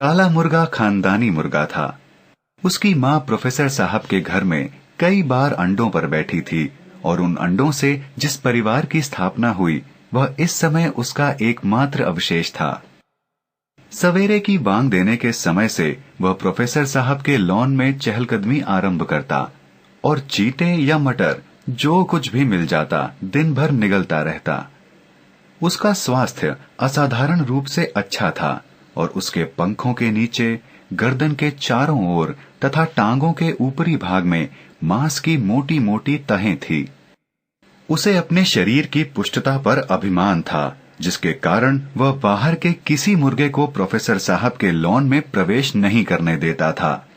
काला मुर्गा खानदानी मुर्गा था। उसकी माँ प्रोफेसर साहब के घर में कई बार अंडों पर बैठी थी और उन अंडों से जिस परिवार की स्थापना हुई वह इस समय उसका एकमात्र अवशेष था। सवेरे की बांग देने के समय से वह प्रोफेसर साहब के लॉन में चहलकदमी आरंभ करता और चींटे या मटर जो कुछ भी मिल जाता दिन भर निगलता रहता। उसका स्वास्थ्य असाधारण रूप से अच्छा था और उसके पंखों के नीचे, गर्दन के चारों ओर तथा टांगों के ऊपरी भाग में मांस की मोटी मोटी तहें थी। उसे अपने शरीर की पुष्टता पर अभिमान था, जिसके कारण वह बाहर के किसी मुर्गे को प्रोफेसर साहब के लॉन में प्रवेश नहीं करने देता था।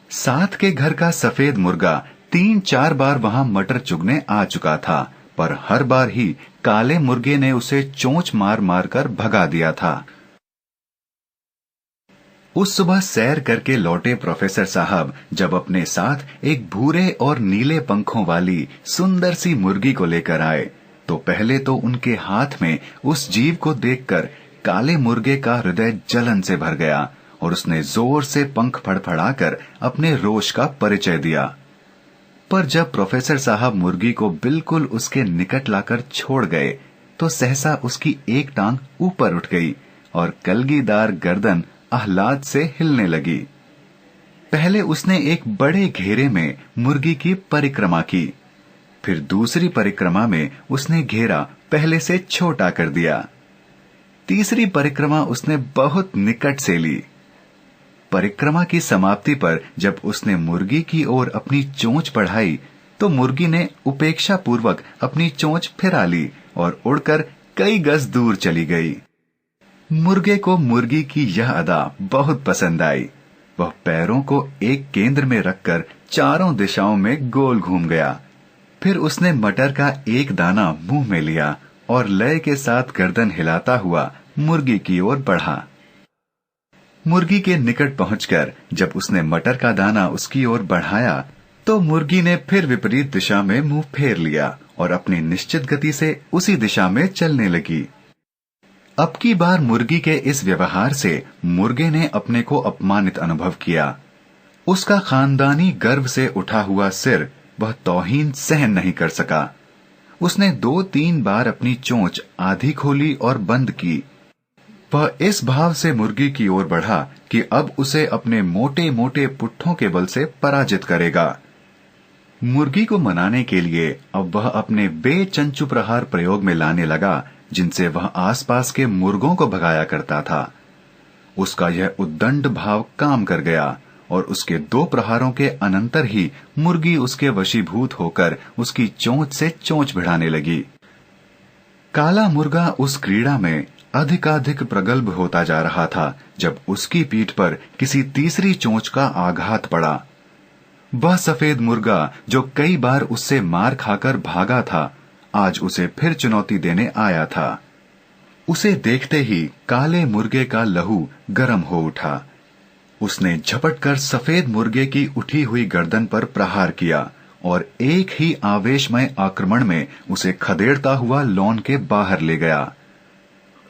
साथ के घर का सफेद मुर्गा 3-4 बार वहां मटर चुगने आ चुका था, पर हर बार ही काले मुर्गे ने उसे चोंच मार मार कर भगा दिया था। उस सुबह सैर करके लौटे प्रोफेसर साहब जब अपने साथ एक भूरे और नीले पंखों वाली सुंदर सी मुर्गी को लेकर आए, तो पहले तो उनके हाथ में उस जीव को देखकर काले मुर्गे का हृदय जलन से भर गया और उसने जोर से पंख फड़फड़ाकर अपने रोष का परिचय दिया। पर जब प्रोफेसर साहब मुर्गी को बिल्कुल उसके निकट लाकर छोड़ गए, तो सहसा उसकी एक टांग ऊपर उठ गई और कलगीदार गर्दन आह्लाद से हिलने लगी। पहले उसने एक बड़े घेरे में मुर्गी की परिक्रमा की, फिर दूसरी परिक्रमा में उसने घेरा पहले से छोटा कर दिया। तीसरी परिक्रमा उसने बहुत निकट से ली। परिक्रमा की समाप्ति पर जब उसने मुर्गी की ओर अपनी चोंच बढ़ाई, तो मुर्गी ने उपेक्षा पूर्वक अपनी चोंच फिरा ली और उड़कर कई गज दूर चली गई। मुर्गे को मुर्गी की यह अदा बहुत पसंद आई। वह पैरों को एक केंद्र में रखकर चारों दिशाओं में गोल घूम गया। फिर उसने मटर का एक दाना मुंह में लिया और लय के साथ गर्दन हिलाता हुआ मुर्गी की ओर बढ़ा। मुर्गी के निकट पहुंचकर जब उसने मटर का दाना उसकी ओर बढ़ाया, तो मुर्गी ने फिर विपरीत दिशा में मुंह फेर लिया और अपनी निश्चित गति से उसी दिशा में चलने लगी। अब की बार मुर्गी के इस व्यवहार से मुर्गे ने अपने को अपमानित अनुभव किया। उसका खानदानी गर्व से उठा हुआ सिर वह तौहीन सहन नहीं कर सका। उसने 2-3 बार अपनी चोंच आधी खोली और बंद की। वह इस भाव से मुर्गी की ओर बढ़ा कि अब उसे अपने मोटे मोटे पुट्ठों के बल से पराजित करेगा। मुर्गी को मनाने के लिए अब वह अपने बेचंचु प्रहार प्रयोग में लाने लगा, जिनसे वह आसपास के मुर्गों को भगाया करता था। उसका यह उद्दंड भाव काम कर गया और उसके 2 प्रहारों के अनंतर ही मुर्गी उसके वशीभूत होकर उसकी चोंच से चोंच भिड़ाने लगी। काला मुर्गा उस क्रीड़ा में अधिकाधिक प्रगल्भ होता जा रहा था जब उसकी पीठ पर किसी तीसरी चोंच का आघात पड़ा। वह सफेद मुर्गा जो कई बार उससे मार खाकर भागा था, आज उसे फिर चुनौती देने आया था। उसे देखते ही काले मुर्गे का लहू गर्म हो उठा। उसने झपटकर सफेद मुर्गे की उठी हुई गर्दन पर प्रहार किया और एक ही आवेशमय आक्रमण में उसे खदेड़ता हुआ लॉन के बाहर ले गया।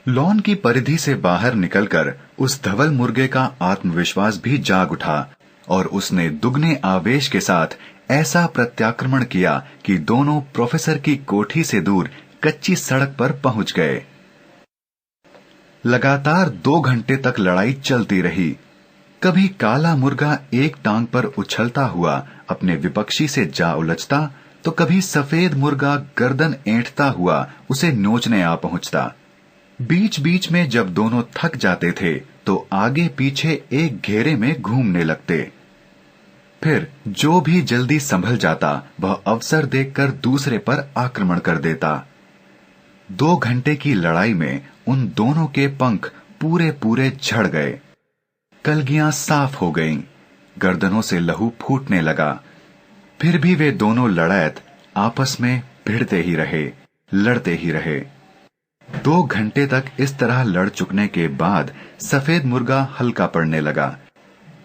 लॉन की परिधि से बाहर निकलकर उस धवल मुर्गे का आत्मविश्वास भी जाग उठा और उसने दुगने आवेश के साथ ऐसा प्रत्याक्रमण किया कि दोनों प्रोफेसर की कोठी से दूर कच्ची सड़क पर पहुंच गए। लगातार 2 घंटे तक लड़ाई चलती रही। कभी काला मुर्गा एक टांग पर उछलता हुआ अपने विपक्षी से जा उलझता, तो कभी सफेद मुर्गा गर्दन ऐंठता हुआ उसे नोचने आ पहुंचता। बीच बीच में जब दोनों थक जाते थे तो आगे पीछे एक घेरे में घूमने लगते। फिर जो भी जल्दी संभल जाता वह अवसर देखकर दूसरे पर आक्रमण कर देता। 2 घंटे की लड़ाई में उन दोनों के पंख पूरे पूरे झड़ गए। कलगियां साफ हो गईं, गर्दनों से लहू फूटने लगा। फिर भी वे दोनों लड़ैत आपस में भिड़ते ही रहे, लड़ते ही रहे। 2 घंटे तक इस तरह लड़ चुकने के बाद सफेद मुर्गा हल्का पड़ने लगा।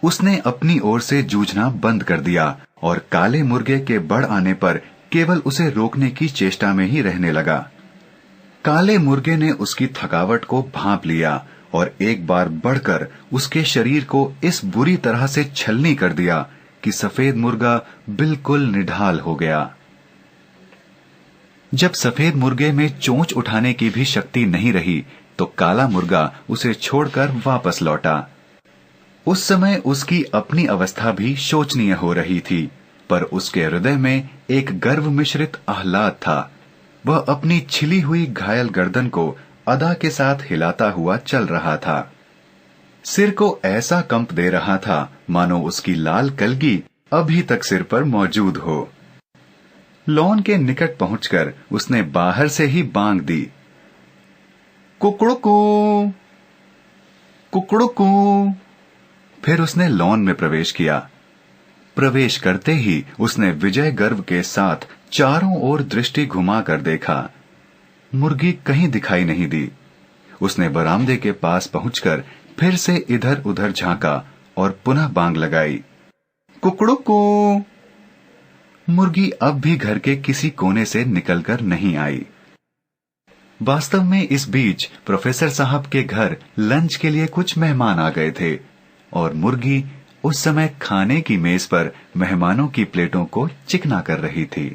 उसने अपनी ओर से जूझना बंद कर दिया और काले मुर्गे के बढ़ आने पर केवल उसे रोकने की चेष्टा में ही रहने लगा। काले मुर्गे ने उसकी थकावट को भांप लिया और एक बार बढ़कर उसके शरीर को इस बुरी तरह से छलनी कर दिया कि सफेद मुर्गा बिल्कुल निढाल हो गया। जब सफेद मुर्गे में चोंच उठाने की भी शक्ति नहीं रही तो काला मुर्गा उसे छोड़कर वापस लौटा। उस समय उसकी अपनी अवस्था भी शोचनीय हो रही थी, पर उसके हृदय में एक गर्व मिश्रित आह्लाद था। वह अपनी छिली हुई घायल गर्दन को अदा के साथ हिलाता हुआ चल रहा था। सिर को ऐसा कंप दे रहा था मानो उसकी लाल कलगी अभी तक सिर पर मौजूद हो। लॉन के निकट पहुंचकर उसने बाहर से ही बांग दी, कुकड़ुकू कुकड़ुकू। फिर उसने लॉन में प्रवेश किया। प्रवेश करते ही उसने विजय गर्व के साथ चारों ओर दृष्टि घुमाकर देखा। मुर्गी कहीं दिखाई नहीं दी। उसने बरामदे के पास पहुंचकर फिर से इधर उधर झांका और पुनः बांग लगाई, कुकड़ुकू। मुर्गी अब भी घर के किसी कोने से निकलकर नहीं आई। वास्तव में इस बीच प्रोफेसर साहब के घर लंच के लिए कुछ मेहमान आ गए थे और मुर्गी उस समय खाने की मेज पर मेहमानों की प्लेटों को चिकना कर रही थी।